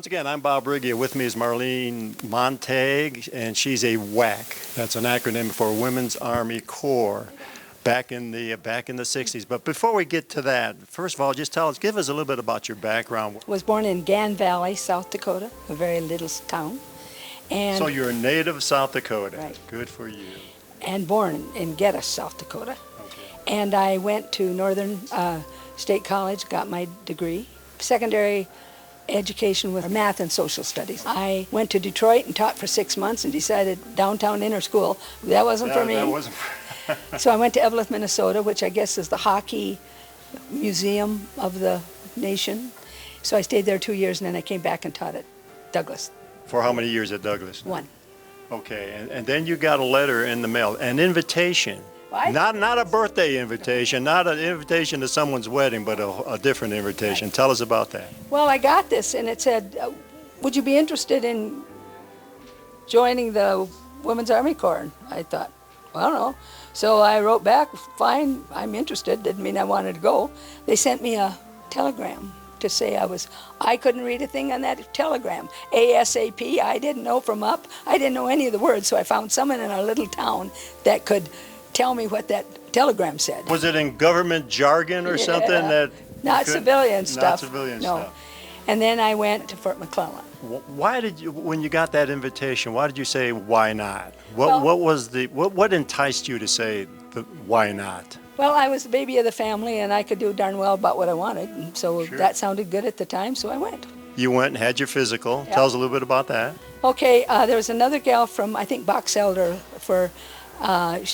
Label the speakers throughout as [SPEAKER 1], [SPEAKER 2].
[SPEAKER 1] Once again, I'm Bob Riggio. With me is Marlene Montague, and she's a WAC. That's an acronym for Women's Army Corps. Back in the 60s. But before we get to that, first of all, just give us a little bit about your background.
[SPEAKER 2] Was born in Gan Valley, South Dakota, a very little town. And
[SPEAKER 1] so you're a native of South Dakota.
[SPEAKER 2] Right.
[SPEAKER 1] Good for you.
[SPEAKER 2] And born in Geddes, South Dakota.
[SPEAKER 1] Okay.
[SPEAKER 2] And I went to Northern State College, got my degree. Secondary education with math and social studies. I went to Detroit and taught for 6 months and decided downtown inner school, that wasn't for me.
[SPEAKER 1] That wasn't
[SPEAKER 2] So I went to Evelyn, Minnesota, which I guess is the hockey museum of the nation. So I stayed there 2 years, and then I came back and taught at Douglas.
[SPEAKER 1] For how many years at Douglas?
[SPEAKER 2] 1.
[SPEAKER 1] Okay, and then you got a letter in the mail, an invitation.
[SPEAKER 2] Well,
[SPEAKER 1] Not a birthday invitation, not an invitation to someone's wedding, but a different invitation.
[SPEAKER 2] Right.
[SPEAKER 1] Tell us about that.
[SPEAKER 2] Well, I got this, and it said, would you be interested in joining the Women's Army Corps? And I thought, well, I don't know. So I wrote back, fine, I'm interested. Didn't mean I wanted to go. They sent me a telegram to say I couldn't read a thing on that telegram. ASAP, I didn't know from up. I didn't know any of the words, so I found someone in our little town that could tell me what that telegram said.
[SPEAKER 1] Was it in government jargon or something that?
[SPEAKER 2] Not civilian stuff.
[SPEAKER 1] Not civilian
[SPEAKER 2] no.
[SPEAKER 1] stuff.
[SPEAKER 2] And then I went to Fort McClellan.
[SPEAKER 1] Why did you, when you got that invitation, why did you say why not?
[SPEAKER 2] Well,
[SPEAKER 1] What enticed you to say why not?
[SPEAKER 2] Well, I was the baby of the family, and I could do darn well about what I wanted, and so
[SPEAKER 1] Sure.
[SPEAKER 2] that sounded good at the time, so I went.
[SPEAKER 1] You went and had your physical.
[SPEAKER 2] Yeah.
[SPEAKER 1] Tell us a little bit about that.
[SPEAKER 2] Okay, there was another gal from, I think, Box Elder.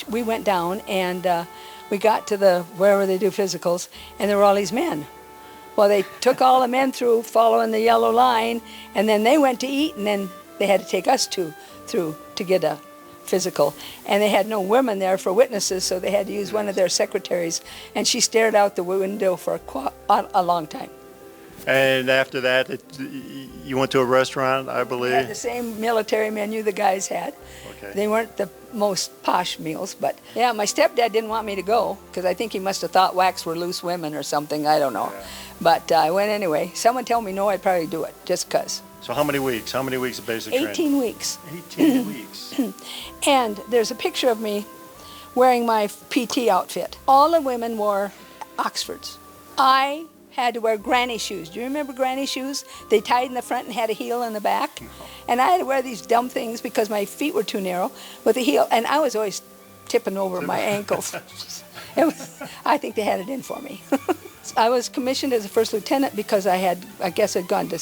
[SPEAKER 2] We went down, and we got to wherever they do physicals, and there were all these men. Well, they took all the men through following the yellow line, and then they went to eat, and then they had to take us through to get a physical. And they had no women there for witnesses, so they had to use one of their secretaries, and she stared out the window for a long time.
[SPEAKER 1] And after that, you went to a restaurant, I
[SPEAKER 2] We
[SPEAKER 1] believe?
[SPEAKER 2] had the same military menu the guys had.
[SPEAKER 1] Okay.
[SPEAKER 2] They weren't the most posh meals, but yeah, my stepdad didn't want me to go because I think he must have thought WACS were loose women or something, I don't know.
[SPEAKER 1] Yeah.
[SPEAKER 2] But I went anyway. Someone told me no, I'd probably do it, just because.
[SPEAKER 1] So how many weeks? How many weeks of basic training?
[SPEAKER 2] 18 weeks.
[SPEAKER 1] 18 weeks.
[SPEAKER 2] And there's a picture of me wearing my PT outfit. All the women wore Oxfords. I had to wear granny shoes. Do you remember granny shoes? They tied in the front and had a heel in the back.
[SPEAKER 1] No.
[SPEAKER 2] And I had to wear these dumb things because my feet were too narrow with a heel. And I was always tipping over my ankles. I think they had it in for me. I was commissioned as a first lieutenant because had gone to,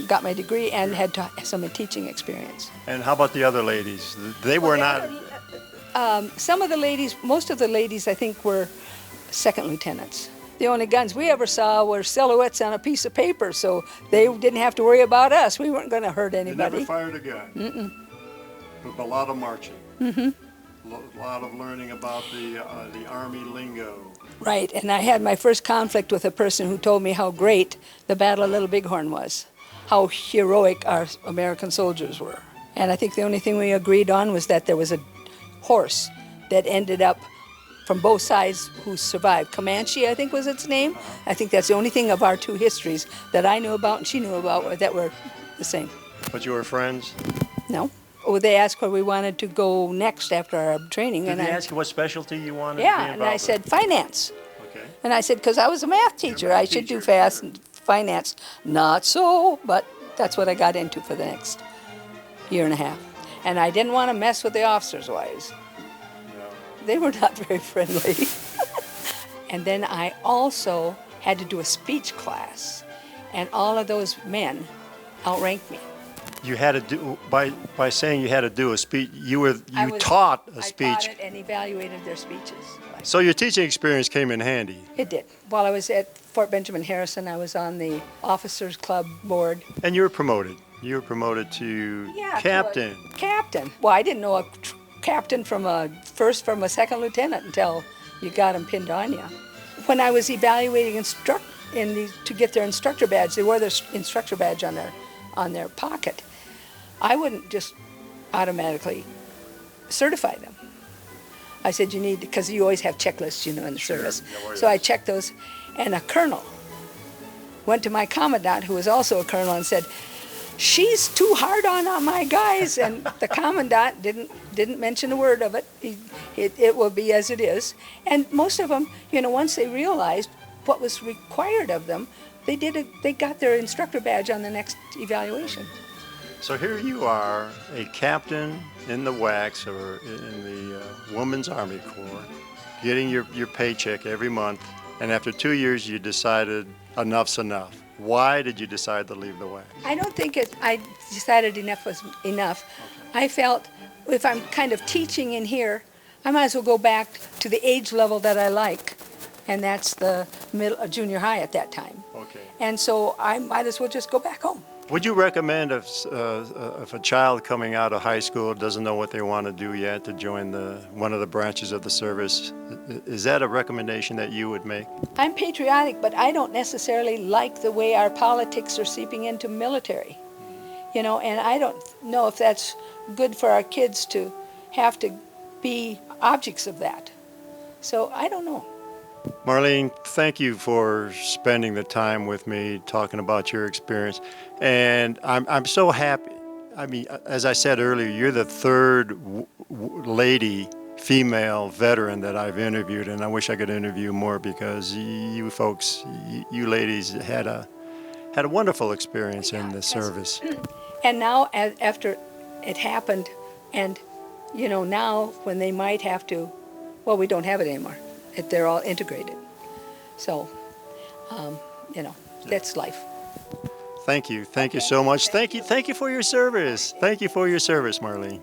[SPEAKER 2] got my degree and had some teaching experience.
[SPEAKER 1] And how about the other ladies? They were not.
[SPEAKER 2] Some of the ladies, most of the ladies, I think, were second lieutenants. The only guns we ever saw were silhouettes on a piece of paper, so they didn't have to worry about us. We weren't going to hurt
[SPEAKER 1] They
[SPEAKER 2] anybody.
[SPEAKER 1] never fired a gun.
[SPEAKER 2] Mm-mm.
[SPEAKER 1] But a lot of marching.
[SPEAKER 2] Mm-hmm.
[SPEAKER 1] A lot of learning about the Army lingo.
[SPEAKER 2] Right, and I had my first conflict with a person who told me how great the Battle of Little Bighorn was, how heroic our American soldiers were. And I think the only thing we agreed on was that there was a horse that ended up from both sides who survived. Comanche, I think was its name. I think that's the only thing of our two histories that I knew about and she knew about that were the same.
[SPEAKER 1] But you were friends?
[SPEAKER 2] No. Oh, they asked where we wanted to go next after our training.
[SPEAKER 1] Did they ask you what specialty you wanted to be
[SPEAKER 2] Yeah,
[SPEAKER 1] involved
[SPEAKER 2] and I
[SPEAKER 1] with?
[SPEAKER 2] said finance.
[SPEAKER 1] Okay.
[SPEAKER 2] And I said, because I was a math teacher,
[SPEAKER 1] math
[SPEAKER 2] I should do
[SPEAKER 1] teacher,
[SPEAKER 2] fast
[SPEAKER 1] sure.
[SPEAKER 2] and finance. Not so, but that's what I got into for the next year and a half. And I didn't want to mess with the officers' wives.
[SPEAKER 1] No.
[SPEAKER 2] They were not very friendly. And then I also had to do a speech class, and all of those men outranked me.
[SPEAKER 1] You had to do, by saying you had to do a speech, you taught a
[SPEAKER 2] I
[SPEAKER 1] speech.
[SPEAKER 2] taught it and evaluated their speeches.
[SPEAKER 1] So your teaching experience came in handy.
[SPEAKER 2] It did. While I was at Fort Benjamin Harrison, I was on the Officers Club board.
[SPEAKER 1] And you were promoted. You were promoted to captain.
[SPEAKER 2] Captain. Well, I didn't know a captain from a second lieutenant until you got him pinned on you. When I was evaluating to get their instructor badge, they wore their instructor badge on their pocket. I wouldn't just automatically certify them. I said you need, because you always have checklists, in the service. So I checked those, and a colonel went to my commandant, who was also a colonel, and said, she's too hard on my guys. And the commandant didn't mention a word of it. It will be as it is. And most of them, once they realized what was required of them, they got their instructor badge on the next evaluation.
[SPEAKER 1] So here you are, a captain in the WACS, or in the Women's Army Corps, getting your paycheck every month, and after 2 years you decided enough's enough. Why did you decide to leave the WACS?
[SPEAKER 2] I don't think I decided enough was enough. I felt if I'm kind of teaching in here, I might as well go back to the age level that I like, and that's the junior high at that time.
[SPEAKER 1] Okay.
[SPEAKER 2] And so I might as well just go back home.
[SPEAKER 1] Would you recommend if a child coming out of high school doesn't know what they want to do yet to join one of the branches of the service? Is that a recommendation that you would make?
[SPEAKER 2] I'm patriotic, but I don't necessarily like the way our politics are seeping into military. And I don't know if that's good for our kids to have to be objects of that. So I don't know.
[SPEAKER 1] Marlene, thank you for spending the time with me, talking about your experience. And I'm so happy. I mean, as I said earlier, you're the third lady, female veteran that I've interviewed, and I wish I could interview more, because you folks, you ladies had a wonderful experience in the service.
[SPEAKER 2] And now, after it happened, and now when they might have to, well, we don't have it anymore. They're all integrated. So, that's life.
[SPEAKER 1] Thank you so much. Thank you for your service. Thank you for your service, Marlene.